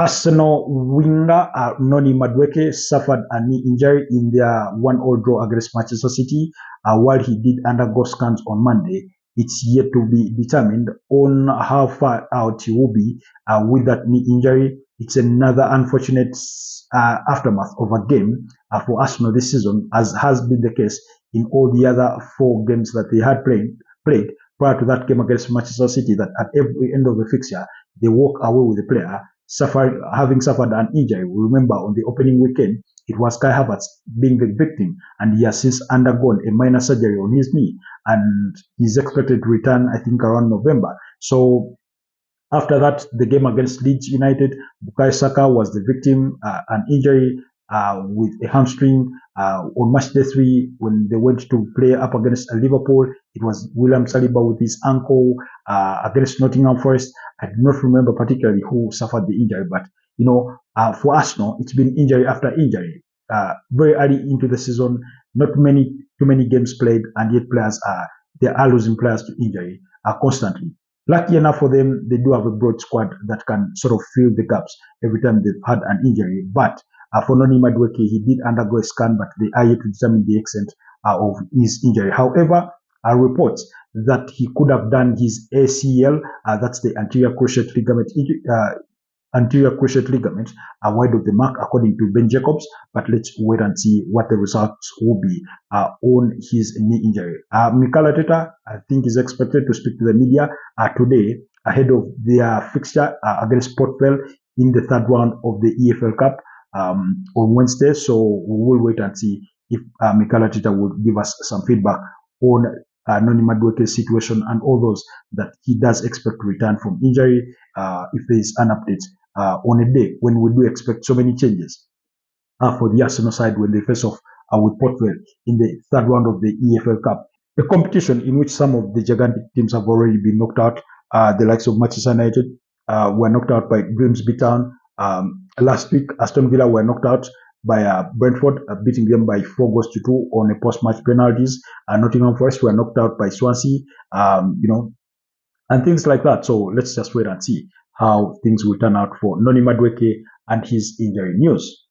Arsenal winger Noni Madueke suffered a knee injury in their 1-1 draw against Manchester City. While he did undergo scans on Monday, it's yet to be determined on how far out he will be with that knee injury. It's another unfortunate aftermath of a game for Arsenal this season, as has been the case in all the other 4 games that they had played prior to that game against Manchester City, that at every end of the fixture, they walk away with the player having suffered an injury. We remember on the opening weekend, it was Kai Havertz being the victim, and he has since undergone a minor surgery on his knee, and he's expected to return, I think, around November. So after that, the game against Leeds United, Bukayo Saka was the victim, an injury with a hamstring. On match day 3, when they went to play up against Liverpool, it was William Saliba with his ankle. Against Nottingham Forest, I do not remember particularly who suffered the injury, but for Arsenal, it's been injury after injury. Very early into the season, not too many games played, and yet they are losing players to injury constantly. Lucky enough for them, they do have a broad squad that can sort of fill the gaps every time they've had an injury. But for Noni Madueke, he did undergo a scan, but they are yet to determine the extent of his injury. However, reports that he could have done his ACL, that's the anterior cruciate ligament wide of the mark, according to Ben Jacobs. But let's wait and see what the results will be on his knee injury. Mikel Arteta, I think, is expected to speak to the media today ahead of their fixture against Port Vale in the 3rd round of the EFL Cup on Wednesday. So we will wait and see if Mikel Arteta will give us some feedback on Noni Madueke's situation and all those that he does expect to return from injury if there is an update on a day when we do expect so many changes for the Arsenal side when they face off with Port Vale in the 3rd round of the EFL Cup. A competition in which some of the gigantic teams have already been knocked out. The likes of Manchester United were knocked out by Grimsby Town. Last week, Aston Villa were knocked out by Brentford, beating them by 4 goals to 2 on a post-match penalties. Nottingham Forest were knocked out by Swansea, and things like that. So let's just wait and see how things will turn out for Noni Madueke and his injury news.